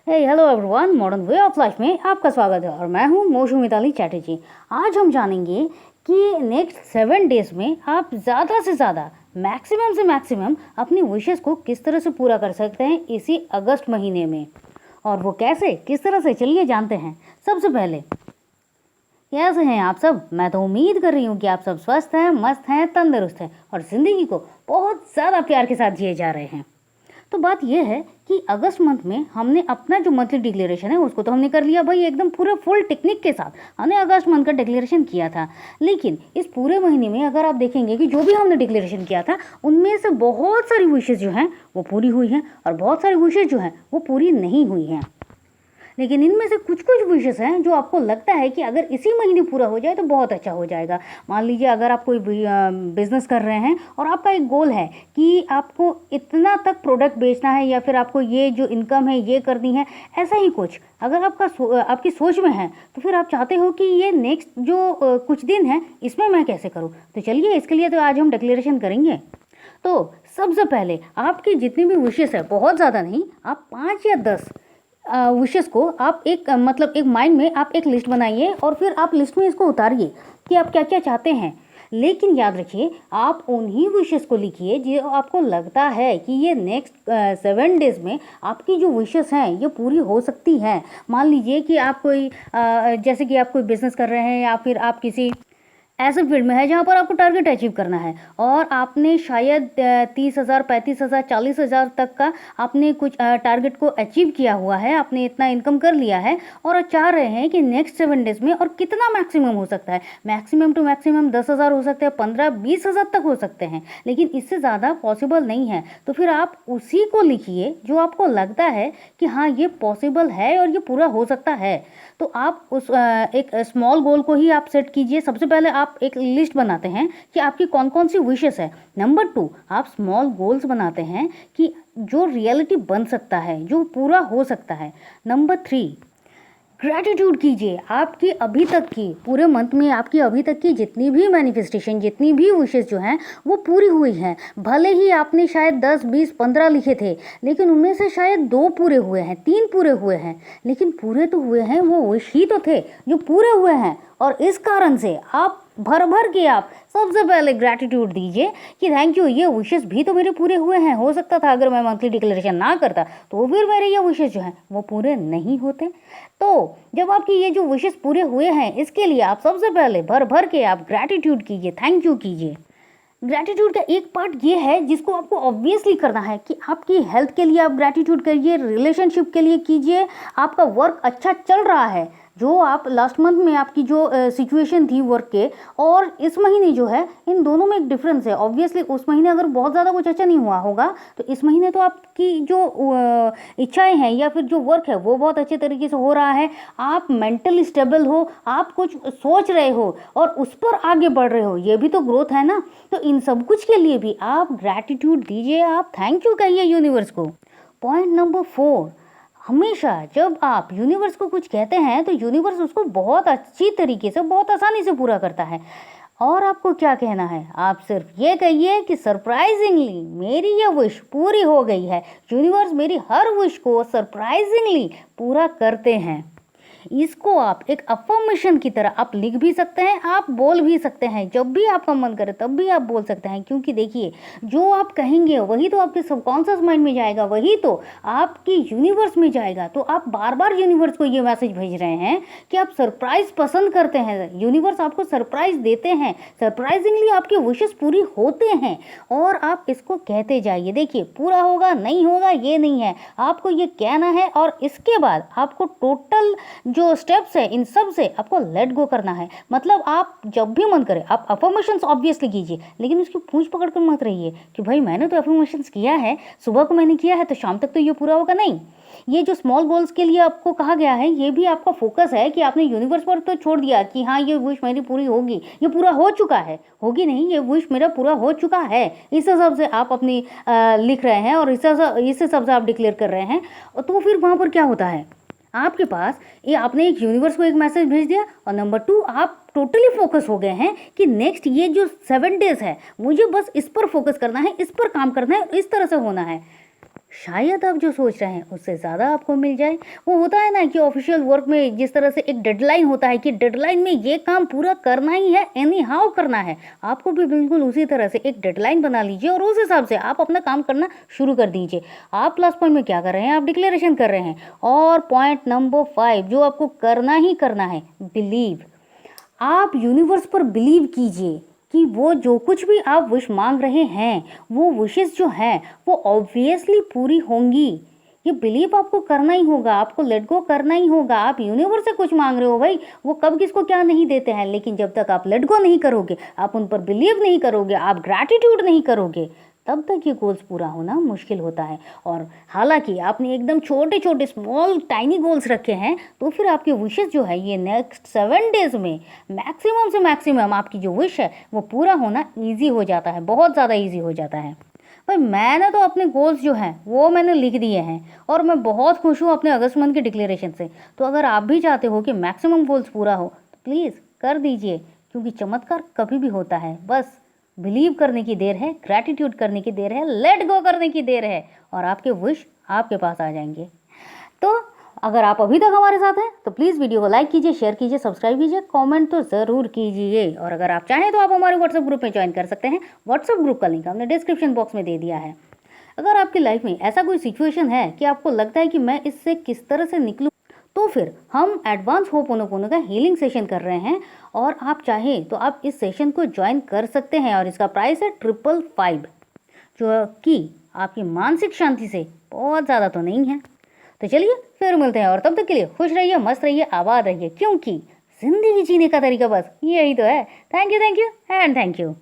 Hello everyone, modern way of life में आपका स्वागत है और मैं हूं मोशु मिताली चैटर्जी। आज हम जानेंगे कि नेक्स्ट 7 डेज में आप ज़्यादा से ज़्यादा मैक्सिमम से मैक्सिमम अपनी विशेस को किस तरह से पूरा कर सकते हैं इसी अगस्त महीने में, और वो कैसे, किस तरह से, चलिए जानते हैं। सबसे पहले, कैसे हैं आप सब? मैं तो उम्मीद कर रही हूँ कि आप सब स्वस्थ हैं, मस्त हैं, तंदुरुस्त हैं और ज़िंदगी को बहुत ज़्यादा प्यार के साथ जिए जा रहे हैं। तो बात यह है कि अगस्त मंथ में हमने अपना जो मंथली डिक्लेरेशन है उसको तो हमने कर लिया भाई, एकदम पूरे फुल टेक्निक के साथ हमने अगस्त मंथ का डिक्लेरेशन किया था। लेकिन इस पूरे महीने में अगर आप देखेंगे कि जो भी हमने डिक्लेरेशन किया था उनमें से बहुत सारी विशेज़ जो हैं वो पूरी हुई हैं और बहुत सारी विशेज़ जो हैं वो पूरी नहीं हुई हैं। लेकिन इनमें से कुछ कुछ विशेस हैं जो आपको लगता है कि अगर इसी महीने पूरा हो जाए तो बहुत अच्छा हो जाएगा। मान लीजिए अगर आप कोई बिजनेस कर रहे हैं और आपका एक गोल है कि आपको इतना तक प्रोडक्ट बेचना है या फिर आपको ये जो इनकम है ये करनी है, ऐसा ही कुछ अगर आपकी सोच में है तो फिर आप चाहते हो कि ये नेक्स्ट जो कुछ दिन है इसमें मैं कैसे करूँ। तो चलिए इसके लिए तो आज हम डिक्लेरेशन करेंगे। तो सबसे पहले आपकी जितनी भी विशेस है, बहुत ज़्यादा नहीं, आप 5 या 10 विशेस को आप एक एक माइंड में आप एक लिस्ट बनाइए और फिर आप लिस्ट में इसको उतारिए कि आप क्या क्या चाहते हैं। लेकिन याद रखिए, आप उन्हीं विशेस को लिखिए जो आपको लगता है कि ये नेक्स्ट 7 डेज में आपकी जो विशेस हैं ये पूरी हो सकती हैं। मान लीजिए कि आप कोई जैसे कि आप कोई बिजनेस कर रहे हैं या फिर आप किसी ऐसे फील्ड में है जहाँ पर आपको टारगेट अचीव करना है और आपने शायद 30,000, 35,000, 40,000 तक का आपने कुछ टारगेट को अचीव किया हुआ है, आपने इतना इनकम कर लिया है और चाह रहे हैं कि नेक्स्ट 7 डेज में और कितना मैक्सिमम हो सकता है। मैक्सिमम टू मैक्सिमम 10,000 हो सकते हैं, 15-20,000 तक हो सकते हैं, लेकिन इससे ज़्यादा पॉसिबल नहीं है। तो फिर आप उसी को लिखिए जो आपको लगता है कि हाँ ये पॉसिबल है और ये पूरा हो सकता है। तो आप उस एक स्मॉल गोल को ही आप सेट कीजिए। सबसे पहले आप एक लिस्ट बनाते हैं कि आपकी कौन कौन सी विशेस है। नंबर 2, आप स्मॉल गोल्स बनाते हैं कि जो रियलिटी बन सकता है, जो पूरा हो सकता है। नंबर 3, ग्रैटिट्यूड कीजिए। आपकी अभी तक की पूरे मंथ में आपकी अभी तक की जितनी भी मैनिफेस्टेशन, जितनी भी विशेस जो हैं वो पूरी हुई हैं। भले ही आपने शायद 10, 20, 15 लिखे थे, लेकिन उनमें से शायद 2 पूरे हुए हैं, 3 पूरे हुए हैं, लेकिन पूरे तो हुए हैं, वो विश ही तो थे जो पूरे हुए हैं। और इस कारण से आप भर भर के आप सबसे पहले ग्रैटिट्यूड दीजिए कि थैंक यू, ये विशेस भी तो मेरे पूरे हुए हैं। हो सकता था अगर मैं मंथली डिक्लेरेशन ना करता तो फिर मेरे ये विशेस जो हैं वो पूरे नहीं होते। तो जब आपकी ये जो विशेस पूरे हुए हैं इसके लिए आप सबसे पहले भर भर के आप ग्रैटिट्यूड कीजिए, थैंक यू कीजिए। ग्रैटिट्यूड का एक पार्ट ये है जिसको आपको ऑब्वियसली करना है कि आपकी हेल्थ के लिए आप ग्रैटिट्यूड करिए, रिलेशनशिप के लिए कीजिए, आपका वर्क अच्छा चल रहा है, जो आप लास्ट मंथ में आपकी जो सिचुएशन थी वर्क के और इस महीने जो है, इन दोनों में एक डिफरेंस है। ऑब्वियसली उस महीने अगर बहुत ज़्यादा कुछ अच्छा नहीं हुआ होगा तो इस महीने तो आपकी जो इच्छाएं हैं या फिर जो वर्क है वो बहुत अच्छे तरीके से हो रहा है। आप मेंटली स्टेबल हो, आप कुछ सोच रहे हो और उस पर आगे बढ़ रहे हो, ये भी तो ग्रोथ है ना। तो इन सब कुछ के लिए भी आप ग्रैटिट्यूड दीजिए, आप थैंक यू कहिए यूनिवर्स को। पॉइंट नंबर 4, हमेशा जब आप यूनिवर्स को कुछ कहते हैं तो यूनिवर्स उसको बहुत अच्छी तरीके से, बहुत आसानी से पूरा करता है। और आपको क्या कहना है, आप सिर्फ ये कहिए कि सरप्राइजिंगली मेरी ये विश पूरी हो गई है। यूनिवर्स मेरी हर विश को सरप्राइजिंगली पूरा करते हैं। इसको आप एक अफर्मेशन की तरह आप लिख भी सकते हैं, आप बोल भी सकते हैं। जब भी आपका मन करे तब भी आप बोल सकते हैं, क्योंकि देखिए जो आप कहेंगे वही तो आपके सबकॉन्शियस माइंड में जाएगा, वही तो आपकी यूनिवर्स में जाएगा। तो आप बार बार यूनिवर्स को ये मैसेज भेज रहे हैं कि आप सरप्राइज पसंद करते हैं, यूनिवर्स आपको सरप्राइज देते हैं, सरप्राइजिंगली आपकी विशेस पूरी होते हैं। और आप इसको कहते जाइए। देखिए पूरा होगा नहीं होगा ये नहीं है, आपको ये कहना है और इसके बाद आपको टोटल जो स्टेप्स है इन सब से आपको लेट गो करना है। मतलब आप जब भी मन करे आप अफर्मेशंस ऑब्वियसली कीजिए, लेकिन उसकी पूंछ पकड़ कर मत रहिए कि भाई मैंने तो अफर्मेशंस किया है, सुबह को मैंने किया है तो शाम तक तो ये पूरा होगा। नहीं, ये जो स्मॉल गोल्स के लिए आपको कहा गया है ये भी आपका फोकस है कि आपने यूनिवर्स पर तो छोड़ दिया कि हाँ ये विश मेरी पूरी होगी, ये पूरा हो चुका है, होगी नहीं, ये विश मेरा पूरा हो चुका है। इस हिसाब से आप अपनी लिख रहे हैं और इस हिसाब से आप डिक्लेयर कर रहे हैं। तो फिर वहाँ पर क्या होता है, आपके पास ये आपने एक यूनिवर्स को एक मैसेज भेज दिया और नंबर 2 आप टोटली फोकस हो गए हैं कि नेक्स्ट ये जो 7 डेज है मुझे बस इस पर फोकस करना है, इस पर काम करना है, इस तरह से होना है। शायद आप जो सोच रहे हैं उससे ज़्यादा आपको मिल जाए। वो होता है ना कि ऑफिशियल वर्क में जिस तरह से एक डेडलाइन होता है कि डेडलाइन में ये काम पूरा करना ही है, एनी हाउ करना है। आपको भी बिल्कुल उसी तरह से एक डेडलाइन बना लीजिए और उस हिसाब से आप अपना काम करना शुरू कर दीजिए। आप प्लस पॉइंट में क्या कर रहे हैं, आप डिक्लेरेशन कर रहे हैं। और पॉइंट नंबर 5 जो आपको करना ही करना है, बिलीव। आप यूनिवर्स पर बिलीव कीजिए कि वो जो कुछ भी आप विश मांग रहे हैं, वो विशेस जो हैं वो ऑब्वियसली पूरी होंगी। ये बिलीव आपको करना ही होगा, आपको लेट गो करना ही होगा। आप यूनिवर्स से कुछ मांग रहे हो भाई, वो कब किसको क्या नहीं देते हैं, लेकिन जब तक आप लेट गो नहीं करोगे, आप उन पर बिलीव नहीं करोगे, आप ग्रैटिट्यूड नहीं करोगे, तब तक ये गोल्स पूरा होना मुश्किल होता है। और हालांकि आपने एकदम छोटे छोटे स्मॉल टाइनी गोल्स रखे हैं, तो फिर आपके विशेस जो है ये नेक्स्ट 7 डेज में मैक्सिमम से मैक्सिमम आपकी जो विश है वो पूरा होना ईजी हो जाता है, बहुत ज़्यादा ईजी हो जाता है। भाई मैंने तो अपने गोल्स जो हैं वो मैंने लिख दिए हैं और मैं बहुत खुश हूँ अपने अगस्त मंथ के डिक्लेरेशन से। तो अगर आप भी चाहते हो कि मैक्सिमम गोल्स पूरा हो तो प्लीज़ कर दीजिए, क्योंकि चमत्कार कभी भी होता है। बस बिलीव करने की देर है, ग्रैटिट्यूड करने की देर है, लेट गो करने की देर है और आपके विश आपके पास आ जाएंगे। तो अगर आप अभी तक हमारे साथ हैं तो प्लीज़ वीडियो को लाइक कीजिए, शेयर कीजिए, सब्सक्राइब कीजिए, कमेंट तो ज़रूर कीजिए। और अगर आप चाहें तो आप हमारे व्हाट्सएप ग्रुप में ज्वाइन कर सकते हैं। व्हाट्सएप ग्रुप का लिंक हमने डिस्क्रिप्शन बॉक्स में दे दिया है। अगर आपकी लाइफ में ऐसा कोई सिचुएशन है कि आपको लगता है कि मैं इससे किस तरह से निकलूँ, तो फिर हम एडवांस होपोनोपोनो का हीलिंग सेशन कर रहे हैं और आप चाहें तो आप इस सेशन को ज्वाइन कर सकते हैं। और इसका प्राइस है 555, जो कि आपकी मानसिक शांति से बहुत ज़्यादा तो नहीं है। तो चलिए फिर मिलते हैं और तब तक के लिए खुश रहिए, मस्त रहिए, आबाद रहिए, क्योंकि जिंदगी जीने का तरीका बस यही तो है। Thank you and thank you.